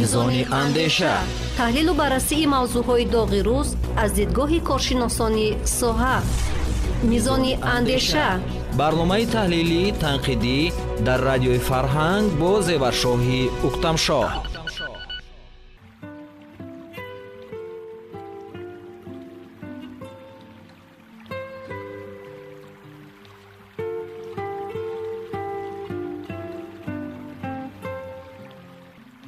мизони андеша. таҳлилу баррасии мавзӯъҳои доғи рӯз аз дидгоҳи коршиносони соҳа. мизони андеша, барномаи таҳлилӣ танқидӣ дар радиои Фарҳанг бо зеваршоҳи Уктамшоҳ.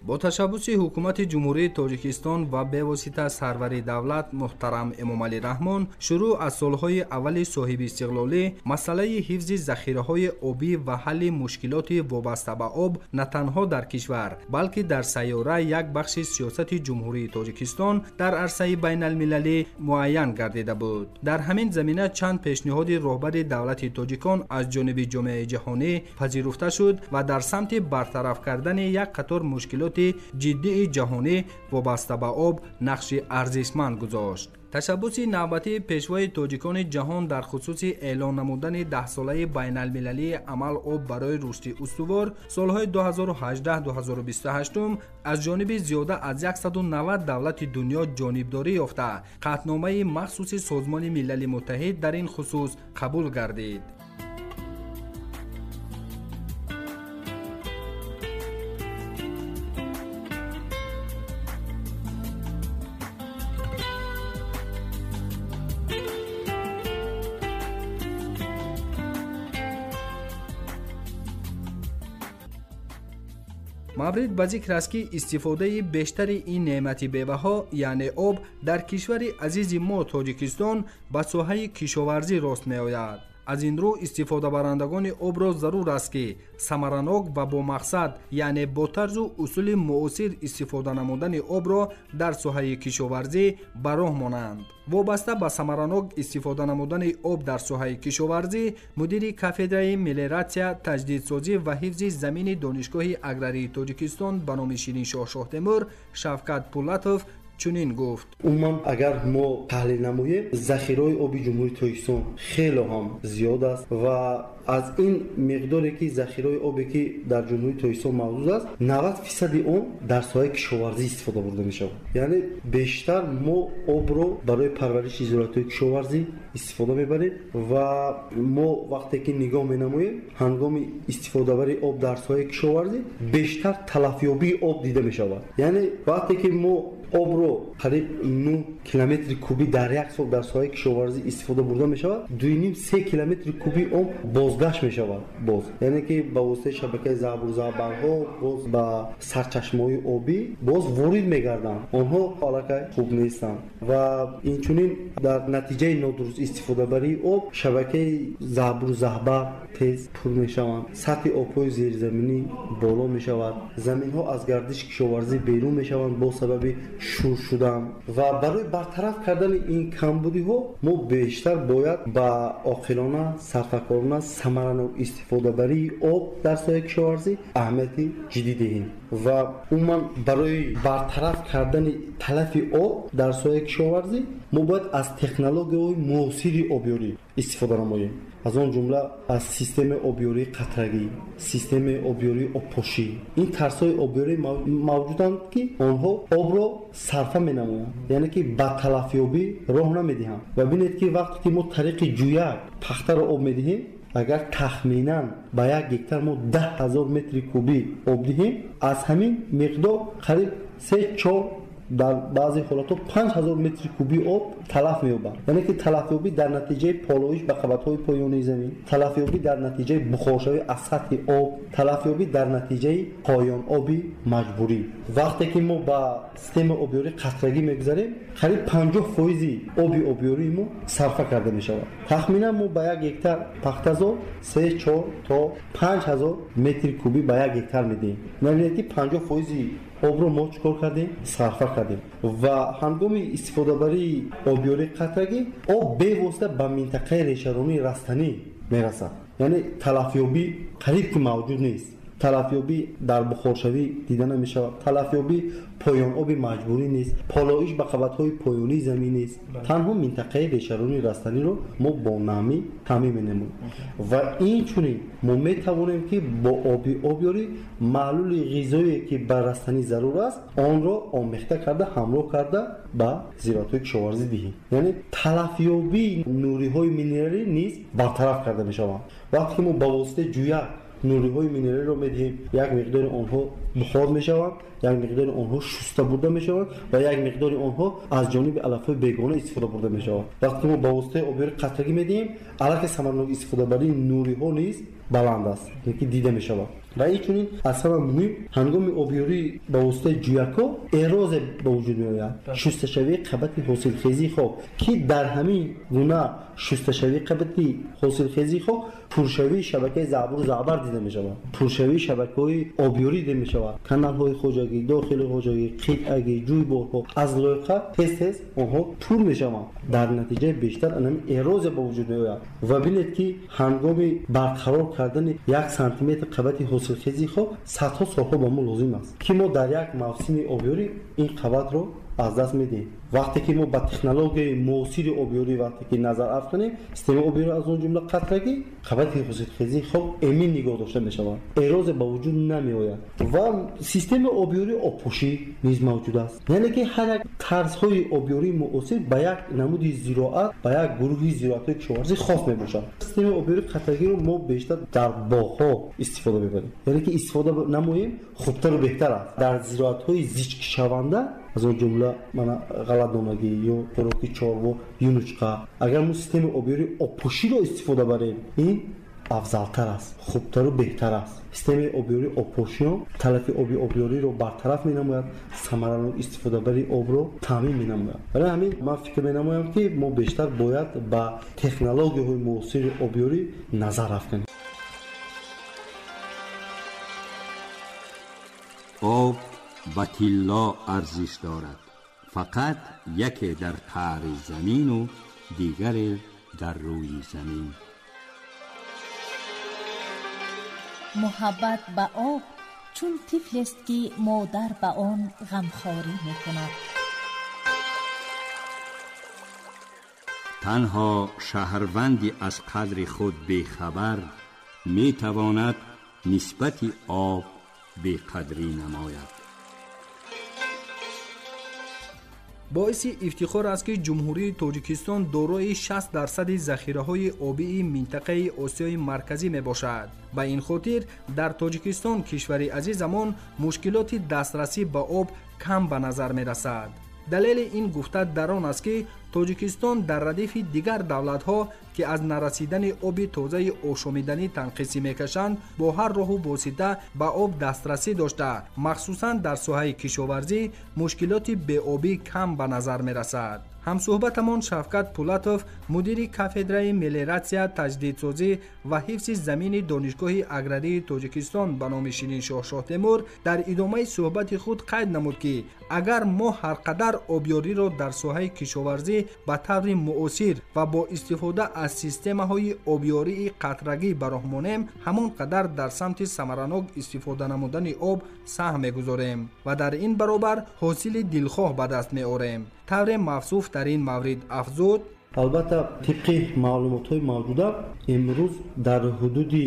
با تشبث حکومت جمهوری تاجیکستان و به واسطه سرور دولت محترم امامعلی رحمان شروع از سالهای اول صاحب استقلالی مسئله حفظ ذخیره‌های آبی و حل مشکلات وابسته به آب نه تنها در کشور بلکه در سیاره یک بخش سیاست جمهوری تاجیکستان در عرصه بین المللی معین گردیده بود. در همین زمینه چند پیشنهاد رهبر دولت تاجیکان از جانب جامعه جهانی پذیرفته شد و در سمت برطرف کردن یک قطار مشکلات جدی جهانی وابسته به آب نقش ارزشمند گذاشت. تشبث نوبتی پیشوای تاجیکان جهان در خصوص اعلان نمودن 10 ساله بین المللی عمل آب برای رشد استوار سالهای 2018-2028 از جانب زیاده از 190 دولت دنیا جانبداری یافته قطعنامه مخصوص سازمان ملل متحد در این خصوص قبول گردید. مورد به ذکر است که استفاده بیشتر این نعمت بی‌بها یعنی آب در کشور عزیز ما تاجیکستان به ساحه کشاورزی راست می‌آید. از این رو استفاده برندگان آب را ضرور است که ثمراناک و با مقصد یعنی با طرز و اصول معاصر استفاده نمودن آب را در ساحه کشاورزی به راه مانند. وابسته به ثمراناک استفاده نمودن آب در ساحه کشاورزی مدیر کافدرای ملیراسیا تجدیدسازی و حفظ زمین دانشگاه اگراری تاجیکستان به نام شیرینشاه شاه تیمور شفقت پولاتوف چنین گفت: عموما اگر ما تحلیل نماییم ذخیره آبی جمهوری تاجیکستان خیلی هم زیاد است و از این مقداری که ذخیره آبی که در جمهوری تاجیکستان موجود است 90% اون در ساحه کشاورزی استفاده برده می شود. یعنی بیشتر ما آب رو برای پرورش زراعت کشاورزی استفاده میبریم و ما وقتی که نگاه مینماییم هنگام استفاده بر آب در ساحه کشاورزی بیشتر تلفیابی آب دیده می شود. یعنی وقتی که ما آب رو قریب 9 کیلومتر کوبی در یک سال در ساحه کشاورزی استفاده برده می شود 2.5-3 کیلومتر کوبی آب بازگشت می شود باز، یعنی که با واسطه شبکه زبرها باز با سرچشمه‌های آبی باز وارد می‌گردند، آنها حالت خوب نیستند و این چنین در نتیجه نادرست استفاده بری آب شبکه زبر تیز پر می شوند، سطح آب‌های زیرزمینی بالا می شود، زمین‌ها از گردش کشاورزی بیرون می شوند با سبب شور شدن و برای برطرف کردن این کمبودی ها ما بیشتر باید با عاقلانه صرفه‌کارانه ثمراناک استفاده بری آب در ساحه کشاورزی اهمیت جدی دهیم و عموما برای برطرف کردن تلف آب در ساحه کشاورزی ما باید از تکنولوژی معاصر آبیاری استفاده نماییم. از آن جمله از سیستم آبیاری قطرگی، سیستم آبیاری آبپاشی، این طرزهای آبیاری موجودند که آنها آب را صرفه می‌نمایند، یعنی که به تلفیابی راه نمی‌دهند و ببینید که وقتی که ما طریق جویه پخته را آب می‌دهیم اگر تخمینا با یک هکتار ما 10,000 متر کوبی آب دهیم از همین مقدار قریب 3-4 در بعضی حالات 5,000 متر کوبی آب تلف می‌یابد، یعنی که تلفیابی در نتیجه پالایش به قبط‌های پایانی زمین، تلفیابی در نتیجه بخارشوی از سطح آب، تلفیابی در نتیجه پایان آبی مجبوری. وقتی که ما با سیستم آبیاری قطرگی می‌گذاریم قریب 50% آبیاری ما صرفه کرده می‌شود. تخمینا ما با یک هکتار پخته‌زار 3-4 تا 5,000 متر کوبی با یک هکتار می‌دهیم، یعنی که 50% آب رو ما چکار کردیم؟ صرفه کردیم و هنگام استفاده بری آبیاری قطرگی آب به واسطه به منطقه ریشه‌رانی رستنی میرسد، یعنی تلفیابی قریب که موجود نیست. талафёбӣ дар бухоршавӣ дида намешавад. талафёбӣ поёноби маҷбурӣ нест, полоиш ба қабатҳои поёнии замин нест. танҳо минтақаи решарони растаниро мо бо намӣ таъмин менамоем ва инчунин мо метавонем ки бо оби обёрӣ маълули ғизое ки ба растанӣ зарур аст онро омехта карда ҳамроҳ карда ба зироатҳои кишоварзӣ диҳем. яъне талафёбии нуриҳои минералӣ низ бартараф карда мешаванд. вақте ки мо ба воситаи ҷӯяк нуриҳои минералиро медиҳем, як миқдори онҳо бухор мешаванд, як миқдори онҳо шуста бурда мешаванд ва як миқдори онҳо аз ҷониби алафҳои бегона истифода бурда мешаванд. вақте ки мо ба воситаи обёри қатрагӣ медиҳем, аллакай самаранок истифодабарии нуриҳо низ баланд аст, ки дида мешавад. ва инчунин аз ҳама муҳим ҳангоми обёрӣ ба воситаи ҷӯякҳо эрозе ба вуҷуд меояд, шусташавии қабати ҳосилхезии хок, ки дар ҳамин гуна шусташавии қабати ҳосилхезии хок пуршавии шабакаи заъбуру заъбар дида мешавад, пуршавии шабакаҳои обёрӣ дида мешавад, каналҳои хоҷагӣ, дохили хоҷагӣ, қитъагӣ, ҷӯйборҳо аз лойқа тез онҳо пур мешаванд. дар натиҷаи бештар анами эрозия ба вуҷуд меояд ва бинед ки ҳангоми барқарор кардани 1 сантиметр қабати ҳосилхезии хок садҳо солҳо ба мо лозим аст, ки мо дар як мавсими обёрӣ ин қабатро аз даст медиҳем. вақте ки мо ба технологияи муосири обёрӣ вақте ки назар афканем, системаи обёрӣ аз он ҷумла қатрагӣ, қабати ҳосилхезии хок эмин нигоҳ дошта мешавад, эрозия ба вуҷуд намеояд ва системаи обёрии обпӯшӣ низ мавҷуд аст. яъне ки ҳар як тарзҳои обёрии муосир ба як намуди зироат, ба як гурӯҳи зироатҳои кишоварзӣ хос мебошад. системаи обёрии қатрагиро мо бештар дар боғҳо истифода мебарем, яъне ки истифода намоем хубтару беҳтар аст. дар зироатҳои зичкишаванда аз он ҷумла мана ғалладонагӣ ё хӯроки чорво, юнучқа, агар мо системаи обёрии обпӯширо истифода барем, ин афзалтар аст, хубтару беҳтар аст. системаи обёрии обпӯшиён талафи оби обёриро бартараф менамояд, самаранок истифодабарии обро таъмин менамояд. барои ҳамин ман фикр менамоям ки мо бештар бояд ба технологияҳои муосири обёрӣ назар афканем. об ба тилло арзиш дорад, фақат яке дар қаъри замину дигаре дар рӯи замин. محبت به آب چون طفل است که مادر به آن غمخواری میکند. تنها شهروندی از قدر خود بیخبر میتواند نسبت آب بیقدری نماید. боиси ифтихор аст ки ҷумҳурии тоҷикистон дорои 60% захираҳои обии минтақаи осиёи марказӣ мебошад. ба ин хотир дар тоҷикистон кишвари азизамон мушкилоти дастрасӣ ба об кам ба назар мерасад. далели ин гуфта дар он аст ки тоҷикистон дар радифи дигар давлатҳо ки аз нарасидани оби тозаи ошомиданӣ танқисӣ мекашанд бо ҳар роҳу восита ба об дастрасӣ дошта, махсусан дар соҳаи кишоварзӣ мушкилоти беобӣ кам ба назар мерасад. ҳамсӯҳбатамон Шавкат Пулатов, мудири кафедраи мелиоратсия, таҷдидсозӣ ва ҳифзи замини донишгоҳи аграрии Тоҷикистон ба номи Ширин Шоҳ Темур дар идомаи суҳбати худ қайд намуд ки агар мо ҳар қадар обёриро дар соҳаи кишоварзӣ ба таври муосир ва бо истифода аз системаҳои обёрии қатрагӣ ба роҳ монем, ҳамон қадар дар самти самаранок истифода намудани об саҳм мегузорем ва дар ин баробар ҳосили дилхоҳ ба даст меорем. тавре мавсуф дар ин маврид афзуд: албатта тибқи маълумотҳои мавҷуда имрӯз дар ҳудуди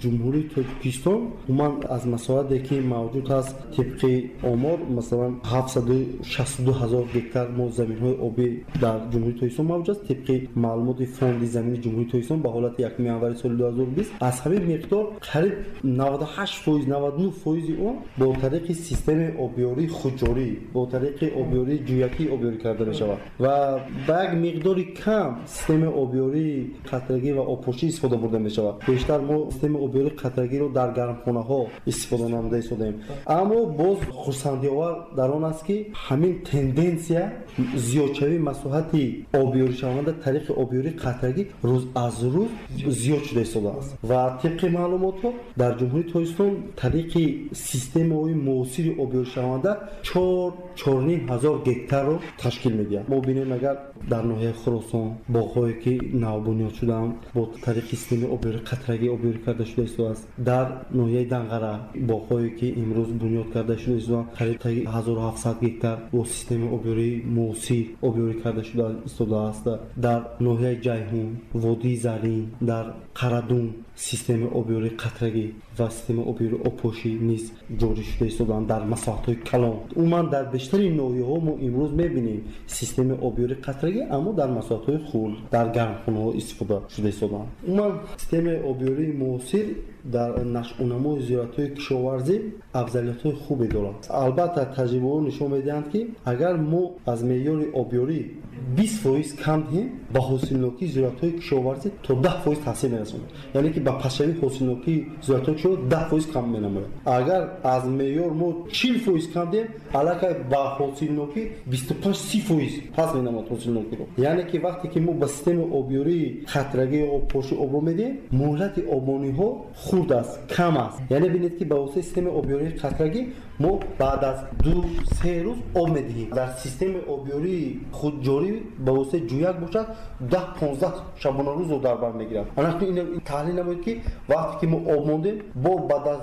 ҷумҳурии Тоҷикистон умуман аз масоаде ки мавҷуд аст тибқи омор масалан 762,000 гектар мо заминҳои обӣ дар ҷумҳурии Тоҷикистон мавҷуд аст. тибқи маълумоти фонди замини ҷумҳурии Тоҷикистон ба ҳолати 1 январи соли 2020 аз ҳамин миқдор қариб 98%, 99% он бо тариқи системаи обёрии хуҷҷорӣ, бо тариқи обёрии ҷӯякӣ обёрӣ карда мешавад ва ба як миқдори кам системаи обёрии қатрагӣ ва обпӯшӣ истифода бурда мешавад. бештар мо системаи обёрии қатрагиро дар гармхонаҳо истифода намуда истодаем. аммо боз хурсандиовар дар он аст ки ҳамин тенденсия зиёдшавии масоҳати обёришаванда тариқи обёрии қатрагӣ рӯз аз рӯз зиёд шуда истодааст ва тибқи маълумотҳо дар ҷумҳурии Тоҷикистон тариқи системаҳои муосири обёришаванда 4,500 гектарро ташкил медиҳад. мо бинем агар дар ноҳияи Хуросон Торкистон боғҳое ки навбунёд шудаанд бо тариқи системаи обёрӣ қатрагӣ обёрӣ карда шуда истодааст. Дар ноҳияи Данғара боғҳое ки имрӯз бунёд карда шуда истоданд қариб 1700 гектар бо системаи обёрии муосир обёрӣ карда шуда истодааст. Дар ноҳияи Ҷайҳун, Водии Зарин, дар Қарадун системаи обёрии қатрагӣ ва системаи обёрии обпошӣ низ ҷорӣ шуда истоданд дар масоҳатҳои калон. Умуман дар бештари ноҳияҳо мо имрӯз мебинем системаи обёрии қатрагӣ, аммо дар масоҳатҳои хурд дар гармхонаҳо истифода шуда истоданд. Умуман системаи обёрии муосир дар нашъунамои зиёратҳои кишоварзӣ афзалиятҳои хубе дорад. Албатта таҷрибаҳо нишон медиҳанд ки агар мо аз меъёри обёрӣ 20% кам диҳем ба ҳосилнокии зиёратҳои кишоварзӣ то 10% таъсир мерасонад. Яъне ки ба пасшавии ҳосилнокии зиёратҳои кишоварзӣ 10% кам менамояд. Агар аз меъёр мо 40% кам диҳем, аллакай ба ҳосилнокӣ 25-30% пас менамояд ҳосилнокиро. Яъне ки вақте ки мо ба системаи обёрии қатрагӣ ё обпошӣ обро медиҳем, муҳлати обониҳо хурд аст, кам аст. Яъне бинед ки ба воситаи системаи обёрии қатрагӣ мо баъд аз 2-3 рӯз об медиҳем. Дар системаи обёрии худҷорӣ ба воситаи ҷӯяк бошад 10-15 шабонарӯзро дар бар мегирад. Анакун ин таҳлил намоед ки вақте ки мо об мондем, бо баъд аз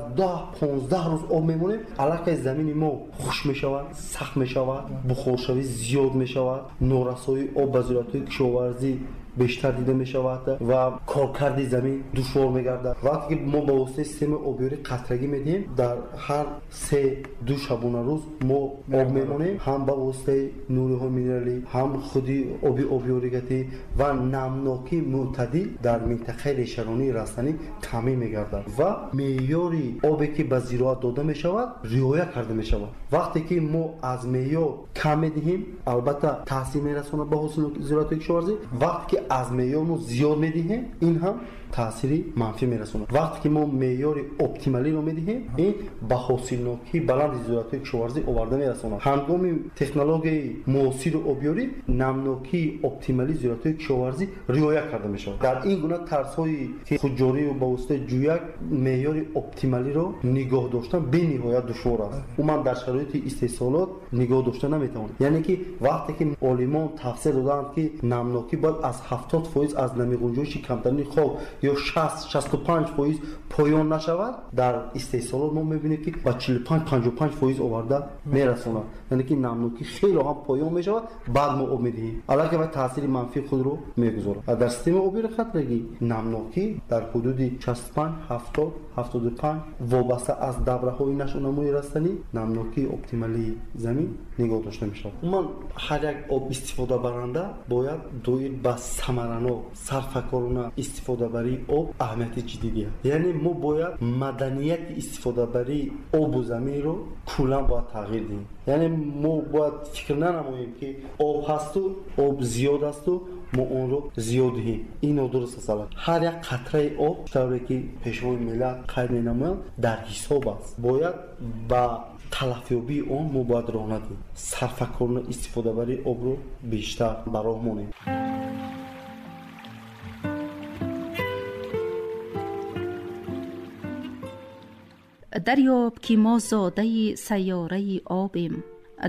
10-15 рӯз об мемонем, аллакай замини мо хушк мешавад, сахт мешавад, бухоршавӣ зиёд мешавад, норасоии об ба зиёратҳои кишоварзӣ бештар дида мешавад ва коркарди замин душвор мегардад. Вақте ки мо ба воситаи системаи обёрии қатрагӣ медиҳем, дар ҳар 3-2 шабонарӯз мо об мемонем, ҳам ба воситаи нуриҳои минералӣ, ҳам худи оби обёригатӣ ва намнокии мӯътадил дар минтақаи решаронии растанӣ таъмин мегардад ва меъёри обе ки ба зироат дода мешавад риоя карда мешавад. Вақте ки мо аз меъёр кам медиҳем, албатта таъсир мерасонад ба ҳосилнокии зироатҳои кишоварзӣ. Вақте ки аз меъёр мо зиёд медиҳем, ин ҳам таъсири манфӣ мерасонад. Вақте ки мо меъёри оптималиро медиҳем, ин ба ҳосилнокии баланди зиёратҳои кишоварзӣ оварда мерасонад. Ҳангоми технологияи муосири обёрӣ, намнокии оптималии зиёратҳои кишоварзӣ риоя карда мешавад. Дар ин гуна тарзҳои ки худҷорию ба воситаи ҷӯяк меъёри оптималиро нигоҳ доштан бениҳоят душвор аст. Умуман дар шароити истеҳсолот нигоҳ дошта наметавонад. Яъне ки вақте ки олимон тавсия доданд ки намнокӣ бояд аз 70% аз намиғунҷоиши камтарини хок ё 60-65% поён нашавад, дар истеҳсолот мо мебинем ки ба 45-55% оварда мерасонад. Яъне ки намнокӣ хело ҳам поён мешавад, баъд мо об медиҳем. Аллакай ва таъсири манфии худро мегузорад. Дар системаи обёрии қатрагӣ намнокӣ дар ҳудуди 65-70-75 вобаста аз давраҳои нашъунамои растанӣ намнокии оптималии замин нигоҳ дошта мешавад. Умуман ҳар як об истифодабаранда бояд доир ба самаранок, сарфакорона истифодабарии об аҳамияти ҷиддӣ диҳад. Яъне мо бояд маданияти истифодабарии обу заминро куллан бояд тағйир диҳем. Яъне мо бояд фикр нанамоем ки об ҳасту, об зиёд асту, мо онро зиёд диҳем. Ин нодуруст аст. Ҳар як қатраи об тавре ки пешвои миллат қайд менамоянд дар ҳисоб аст. Бояд ба талафёбии он мо бояд роҳ надиҳем. Сарфакорона истифодабарии обро бештар ба роҳ монем. دریاب که ما زاده سیاره آبیم،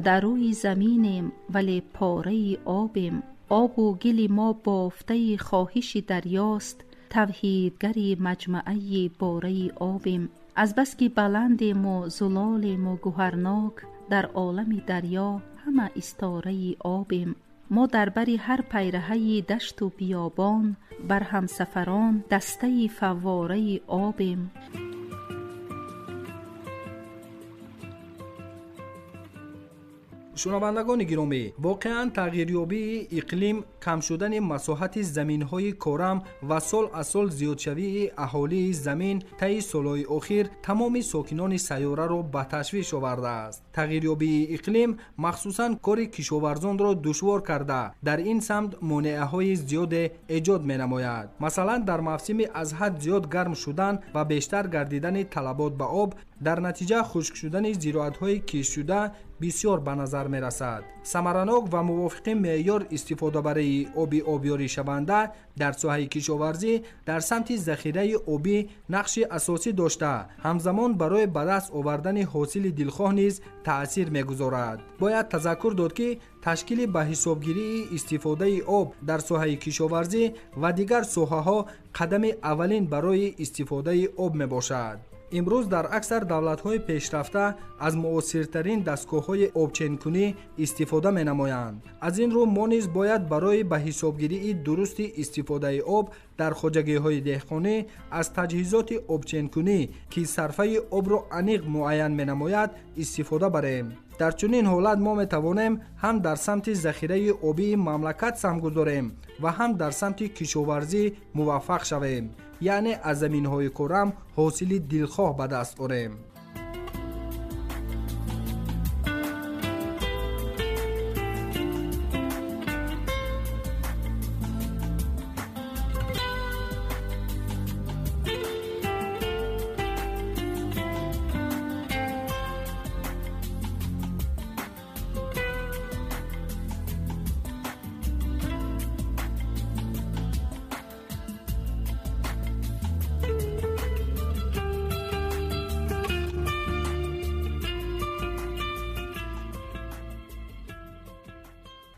در روی زمینیم ولی پاره آبیم. آب و گل ما بافته خواهش دریاست، توحیدگری مجمعه باره آبیم. از بس که بلندیم و زلالیم و گوهرناک، در عالم دریا همه استاره آبیم. ما در بری هر پیرهه دشت و بیابان، بر همسفران دسته فواره آبیم. شنوندگان گرامی، واقعا تغییریابی اقلیم، کم شدن مساحت زمین‌های کارم و سال از سال زیادشوی اهالی زمین طی سال‌های اخیر تمام ساکنان سیاره را به تشویش آورده است. تغییریابی اقلیم مخصوصاً کار کشاورزان را دشوار کرده در این سمت مانعه‌های زیاد ایجاد می‌نماید. مثلا در موسم از حد زیاد گرم شدن و بیشتر گردیدن طلبات به آب در نتیجه خشک شدن زراعت‌های کشت شده بسیار به نظر می‌رسد. ثمراناک و موافق معیار استفاده برای آبیاری شونده در ساحه کشاورزی در سمت ذخیره آبی نقش اساسی داشته، همزمان برای به دست آوردن حاصل دلخواه نیز تأثیر می‌گذارد. باید تذکر داد که تشکیل به حسابگیری استفاده آب در ساحه کشاورزی و دیگر ساحه‌ها قدم اولین برای استفاده آب میباشد. امروز در اکثر دولت‌های پیشرفته از معاصرترین دستگاه‌های آبچین‌کنی استفاده می‌نمایند. از این رو ما نیز باید برای به حسابگیری درست استفاده آب در خواجگی‌های دهقانی از تجهیزات آبچین‌کنی که صرفه آب را عمیق معین می‌نماید استفاده بریم. در چنین حالت ما می‌توانیم هم در سمت ذخیره آبی مملکت سهم گذاریم و هم در سمت کشاورزی موفق شویم، یعنی از زمین‌های کرم حاصل دلخواه به دست آوریم.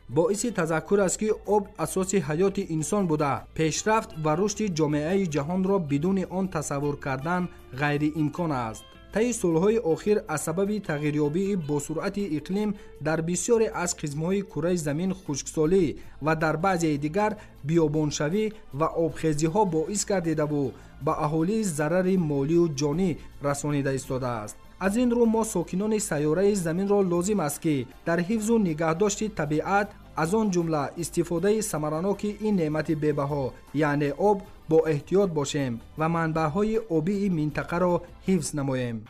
باعث تذکر است که آب اساس حیات انسان بوده. پیشرفت و رشد جامعه جهان را بدون آن تصور کردن غیر امکان است. طی سالهای اخیر از سبب تغییریابی با سرعت اقلیم در بسیاری از قسمت‌های کره زمین خشکسالی و در بعضی دیگر بیابانشوی و آبخیزی‌ها باعث گردیده و به اهالی ضرر مالی و جانی رسانیده ایستاده است. از این رو ما ساکنان سیاره زمین را لازم است که در حفظ و نگهداشت طبیعت، از آن جمله استفاده ثمراناک این نعمت بی‌بها یعنی آب با احتیاط باشیم و منبع‌های آبی منطقه را حفظ نماییم.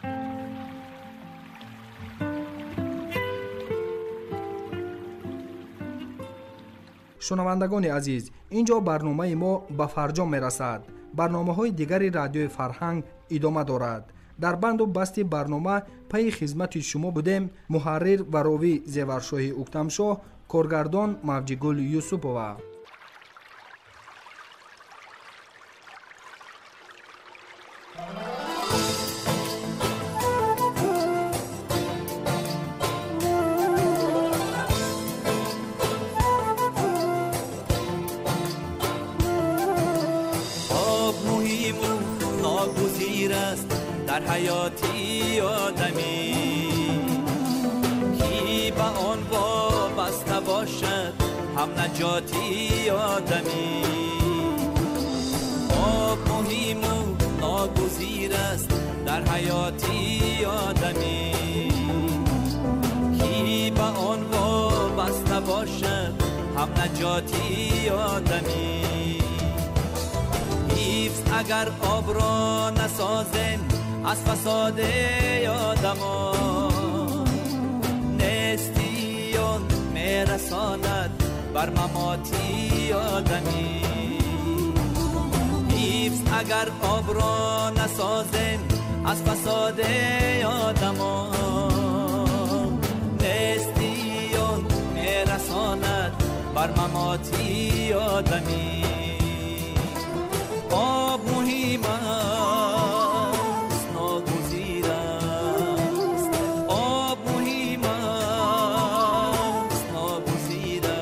شنوندگان عزیز، اینجا برنامه ما به فرجام می‌رسد. برنامه‌های دیگری رادیو فرهنگ ادامه دارد. در بند و بست برنامه پای خدمت شما بودیم. محرر و راوی زیورشاهی اکتمشاه، کارگردان موجیگل یوسفووا. آب مهم و ناگزیر است در حیاتی آدمی، کی به آن وابسته باشد هم نجاتی آدمی. آب مهم و ناگزیر است در حیاتی آدمی، کی به آن وابسته باشد هم نجاتی آدمی. حفظ اگر آب را نسازیم از فساد آدمان، نیستیان میرساند بر مماتی آدمی. حفظ اگر آب را نسازیم از فساد آدمان، نیستیان میرساند بر مماتی آدمی. آب مهم است ناگزیر است، آب مهم است ناگزیر است.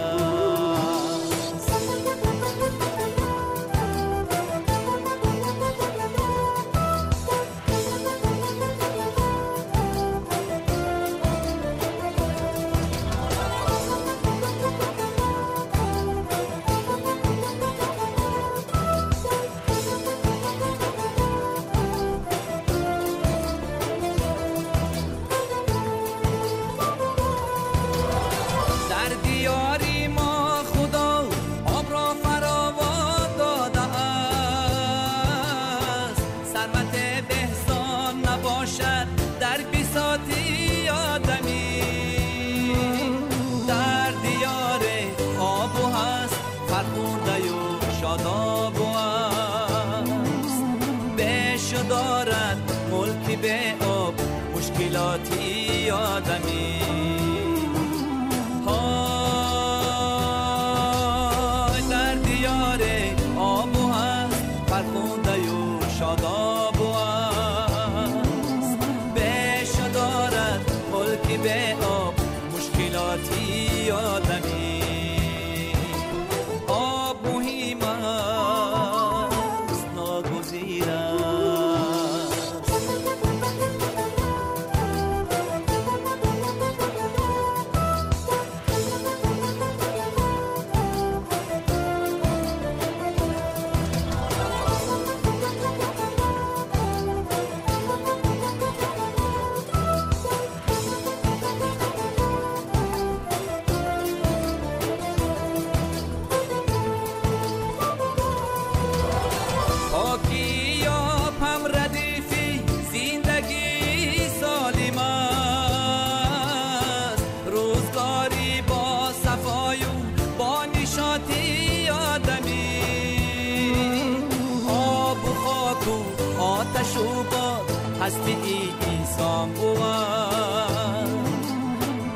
مشکلاتی آدمی. های در دیار آب و هست فرخنده و شاداب و هست، به شدارت ملکی به آب مشکلاتی آدمی. آب مهم است ناگزیر است. آتش و باد هستی انسان بود.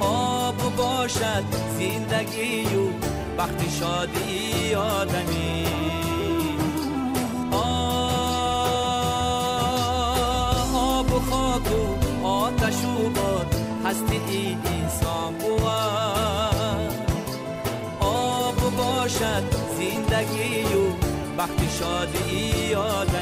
آب باشد زندگی و بخت شادی آدمی. آب و خاک و آتش و باد هستی انسان بود. آب باشد زندگی و بخت شادی آدمی.